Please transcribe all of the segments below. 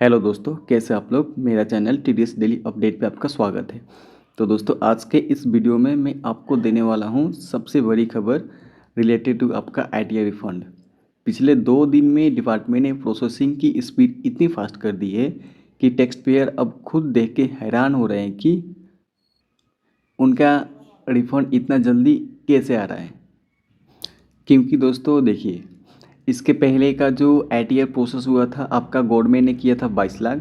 Hello दोस्तों, कैसे आप लोग। मेरा चैनल टीडीएस डेली अपडेट पे आपका स्वागत है। तो दोस्तों, आज के इस वीडियो में मैं आपको देने वाला हूँ सबसे बड़ी खबर रिलेटेड टू आपका आईटीआर रिफंड। पिछले 2 दिन में डिपार्टमेंट ने प्रोसेसिंग की स्पीड इतनी फास्ट कर दी है कि टैक्स पेयर अब खुद देख के हैरान हो रहे हैं कि उनका रिफंड इतना जल्दी कैसे आ रहा है। क्योंकि दोस्तों देखिए, इसके पहले का जो आईटीआर प्रोसेस हुआ था आपका गवर्नमेंट ने किया था 22 लाख,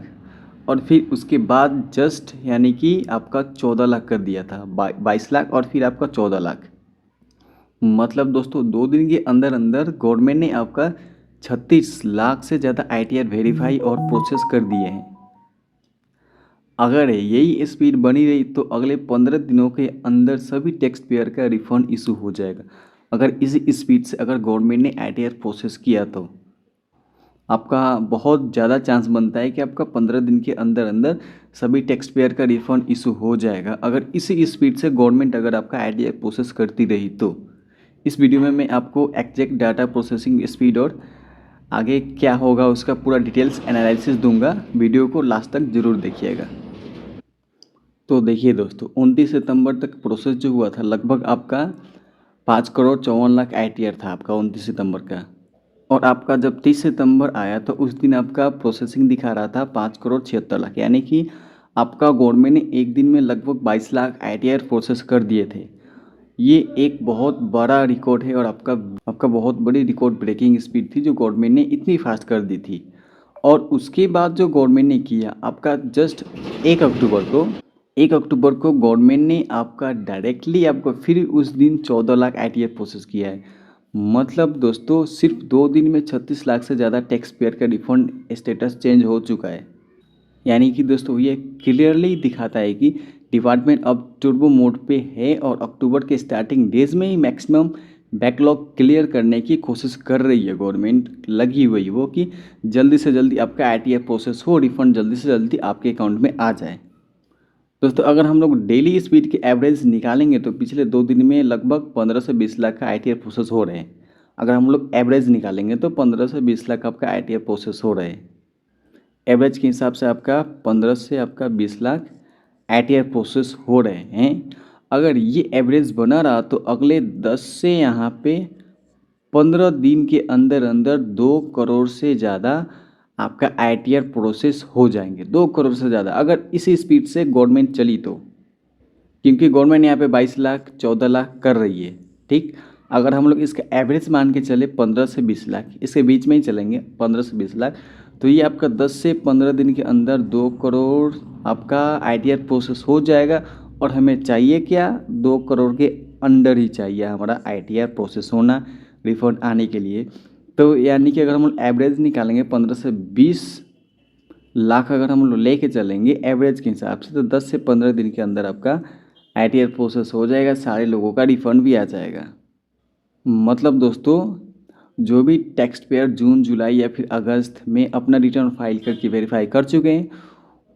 और फिर उसके बाद जस्ट यानी कि आपका 14 लाख कर दिया था। 22 लाख और फिर आपका 14 लाख। मतलब दोस्तों 2 दिन के अंदर अंदर गवर्नमेंट ने आपका 36 लाख से ज़्यादा आईटीआर वेरीफाई और प्रोसेस कर दिए हैं। अगर यही स्पीड बनी रही तो अगले 15 दिनों के अंदर सभी टैक्स पेयर का रिफंड इशू हो जाएगा। अगर इसी स्पीड से अगर गवर्नमेंट ने आईटीआर प्रोसेस किया तो आपका बहुत ज़्यादा चांस बनता है कि आपका 15 दिन के अंदर अंदर सभी टैक्स पेयर का रिफंड इशू हो जाएगा। अगर इसी स्पीड से गवर्नमेंट अगर आपका आईटीआर प्रोसेस करती रही तो इस वीडियो में मैं आपको एग्जैक्ट डाटा प्रोसेसिंग स्पीड और आगे क्या होगा उसका पूरा डिटेल्स एनालिसिस दूंगा। वीडियो को लास्ट तक ज़रूर देखिएगा। तो देखिए दोस्तों, 29 सितंबर तक प्रोसेस जो हुआ था लगभग आपका 5 करोड़ 54 लाख आईटीआर था आपका 29 सितंबर का। और आपका जब 30 सितंबर आया तो उस दिन आपका प्रोसेसिंग दिखा रहा था 5 करोड़ 76 लाख, यानी कि आपका गवर्नमेंट ने एक दिन में लगभग 22 लाख आईटीआर प्रोसेस कर दिए थे। ये एक बहुत बड़ा रिकॉर्ड है और आपका आपका बहुत बड़ी रिकॉर्ड ब्रेकिंग स्पीड थी जो गवर्नमेंट ने इतनी फास्ट कर दी थी। और उसके बाद जो गवर्नमेंट ने किया आपका जस्ट 1 अक्टूबर को गवर्नमेंट ने आपका डायरेक्टली आपको फिर उस दिन 14 लाख आईटीआर प्रोसेस किया है। मतलब दोस्तों सिर्फ 2 दिन में 36 लाख से ज़्यादा टैक्स पेयर का रिफंड स्टेटस चेंज हो चुका है। यानी कि दोस्तों ये क्लियरली दिखाता है कि डिपार्टमेंट अब टर्बो मोड पे है और अक्टूबर के स्टार्टिंग डेज में ही मैक्सिमम बैकलॉग क्लियर करने की कोशिश कर रही है। गवर्नमेंट लगी हुई वो कि जल्दी से जल्दी आपका आईटीआर प्रोसेस हो, रिफंड जल्दी से जल्दी आपके अकाउंट में आ जाए। दोस्तों अगर हम लोग डेली स्पीड के एवरेज निकालेंगे तो पिछले 2 दिन में लगभग 15 से 20 लाख का आईटीआर प्रोसेस हो रहे हैं। अगर हम लोग एवरेज निकालेंगे तो 15 से 20 लाख आपका आईटीआर प्रोसेस हो रहे हैं। एवरेज के हिसाब से आपका 15 से आपका 20 लाख आईटीआर प्रोसेस हो रहे हैं। अगर ये एवरेज बना रहा तो अगले 10 से यहाँ पे 15 दिन के अंदर अंदर 2 करोड़ से ज़्यादा आपका आईटीआर प्रोसेस हो जाएंगे। 2 करोड़ से ज़्यादा अगर इसी स्पीड से गवर्नमेंट चली तो, क्योंकि गवर्नमेंट यहाँ पे 22 लाख 14 लाख कर रही है। ठीक, अगर हम लोग इसका एवरेज मान के चले 15 से 20 लाख, इसके बीच में ही चलेंगे 15 से 20 लाख, तो ये आपका 10 से 15 दिन के अंदर 2 करोड़ आपका आईटीआर प्रोसेस हो जाएगा। और हमें चाहिए क्या, 2 करोड़ के अंडर ही चाहिए हमारा आईटीआर प्रोसेस होना रिफंड आने के लिए। तो यानी कि अगर हम लोग एवरेज निकालेंगे 15 से 20 लाख अगर हम लोग लेके चलेंगे एवरेज के हिसाब से तो 10 से 15 दिन के अंदर आपका आईटीआर प्रोसेस हो जाएगा, सारे लोगों का रिफंड भी आ जाएगा। मतलब दोस्तों जो भी टैक्स पेयर जून जुलाई या फिर अगस्त में अपना रिटर्न फाइल करके वेरीफाई कर चुके हैं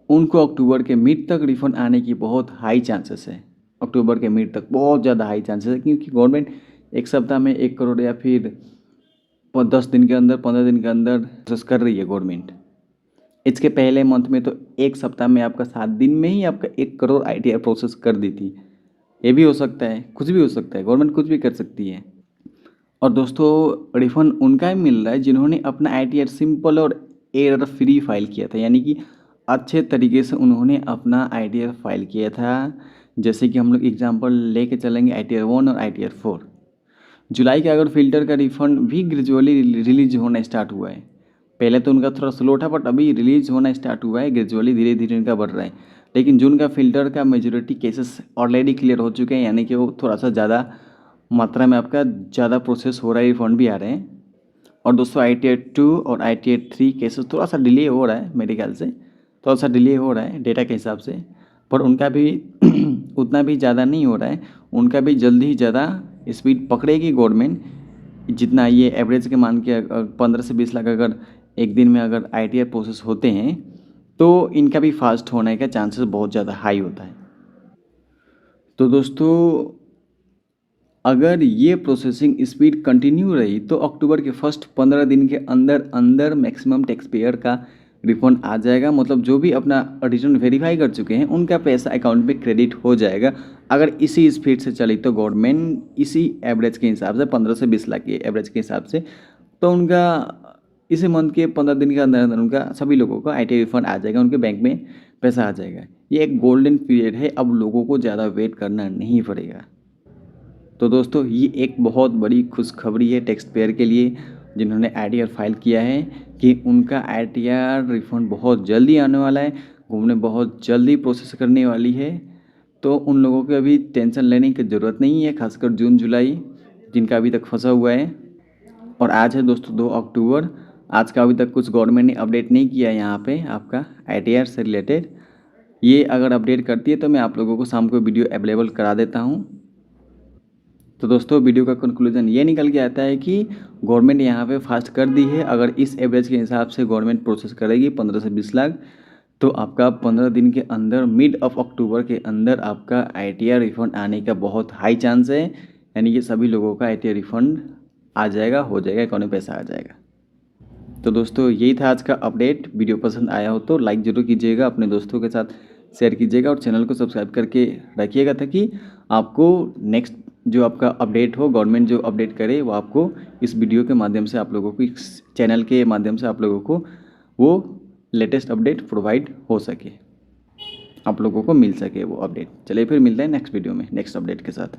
उनको अक्टूबर के मिड तक रिफंड आने की बहुत हाई चांसेस है। अक्टूबर के मिड तक बहुत ज़्यादा हाई चांसेस है, क्योंकि गवर्नमेंट एक सप्ताह में 1 करोड़ या फिर 10 दिन के अंदर 15 दिन के अंदर प्रोसेस कर रही है गवर्नमेंट। इसके पहले मंथ में तो एक सप्ताह में आपका 7 दिन में ही आपका 1 करोड़ आईटीआर प्रोसेस कर दी थी। ये भी हो सकता है, कुछ भी हो सकता है, गवर्नमेंट कुछ भी कर सकती है। और दोस्तों रिफंड उनका ही मिल रहा है जिन्होंने अपना आईटीआर सिंपल और एरर फ्री फाइल किया था, यानी कि अच्छे तरीके से उन्होंने अपना आईटीआर फाइल किया था। जैसे कि हम लोग एग्जांपल लेके चलेंगे आईटीआर 1 और आईटीआर 4। जुलाई के अगर फिल्टर का रिफंड भी ग्रेजुअली रिलीज होना स्टार्ट हुआ है। पहले तो उनका थोड़ा स्लो था बट अभी रिलीज होना स्टार्ट हुआ है, ग्रेजुअली धीरे धीरे इनका बढ़ रहा है। लेकिन जून का फिल्टर का मेजोरिटी केसेस ऑलरेडी क्लियर हो चुके हैं, यानी कि वो थोड़ा सा ज़्यादा मात्रा में आपका ज़्यादा प्रोसेस हो रहा है, रिफंड भी आ रहे हैं। और दोस्तों आईटीआर 2 और आईटीआर 3 केसेस थोड़ा सा डिले हो रहा है, मेरे ख्याल से थोड़ा सा डिले हो रहा है डेटा के हिसाब से, पर उनका भी उतना भी ज़्यादा नहीं हो रहा है। उनका भी जल्दी ही ज़्यादा स्पीड पकड़ेगी गवर्नमेंट, जितना ये एवरेज के मान के 15 से 20 लाख अगर एक दिन में अगर आईटीआर प्रोसेस होते हैं तो इनका भी फास्ट होने का चांसेस बहुत ज़्यादा हाई होता है। तो दोस्तों अगर ये प्रोसेसिंग स्पीड कंटिन्यू रही तो अक्टूबर के फर्स्ट 15 दिन के अंदर अंदर मैक्सिमम टैक्स पेयर का रिफंड आ जाएगा। मतलब जो भी अपना रिटर्न वेरीफाई कर चुके हैं उनका पैसा अकाउंट में क्रेडिट हो जाएगा। अगर इसी स्पीड से चली तो गवर्नमेंट इसी एवरेज के हिसाब से 15 से 20 लाख के एवरेज के हिसाब से तो उनका इसी मंथ के 15 दिन के अंदर अंदर उनका सभी लोगों का ITR रिफंड आ जाएगा, उनके बैंक में पैसा आ जाएगा। ये एक गोल्डन पीरियड है, अब लोगों को ज़्यादा वेट करना नहीं पड़ेगा। तो दोस्तों ये एक बहुत बड़ी खुशखबरी है टैक्स पेयर के लिए जिन्होंने ITR फाइल किया है कि उनका ITR रिफंड बहुत जल्दी आने वाला है, गवर्नमेंट बहुत जल्दी प्रोसेस करने वाली है। तो उन लोगों को अभी टेंशन लेने की ज़रूरत नहीं है, खासकर जून जुलाई जिनका अभी तक फंसा हुआ है। और आज है दोस्तों 2 अक्टूबर, आज का अभी तक कुछ गवर्नमेंट ने अपडेट नहीं किया है यहाँ पे आपका ITR से रिलेटेड। ये अगर अपडेट करती है तो मैं आप लोगों को शाम को वीडियो अवेलेबल करा देता हूँ। तो दोस्तों वीडियो का कंक्लूजन ये निकल के आता है कि गवर्नमेंट यहाँ पे फास्ट कर दी है। अगर इस एवरेज के हिसाब से गवर्नमेंट प्रोसेस करेगी 15 से 20 लाख तो आपका 15 दिन के अंदर मिड ऑफ अक्टूबर के अंदर आपका ITR रिफंड आने का बहुत हाई चांस है। यानी कि सभी लोगों का ITR रिफंड आ जाएगा, हो जाएगा, अकाउंट में पैसा आ जाएगा। तो दोस्तों यही था आज का अपडेट। वीडियो पसंद आया हो तो लाइक ज़रूर कीजिएगा, अपने दोस्तों के साथ शेयर कीजिएगा और चैनल को सब्सक्राइब करके रखिएगा ताकि आपको नेक्स्ट जो आपका अपडेट हो, गवर्नमेंट जो अपडेट करे वो आपको इस वीडियो के माध्यम से आप लोगों को, इस चैनल के माध्यम से आप लोगों को वो लेटेस्ट अपडेट प्रोवाइड हो सके, आप लोगों को मिल सके वो अपडेट। चलिए फिर मिलते हैं नेक्स्ट वीडियो में नेक्स्ट अपडेट के साथ।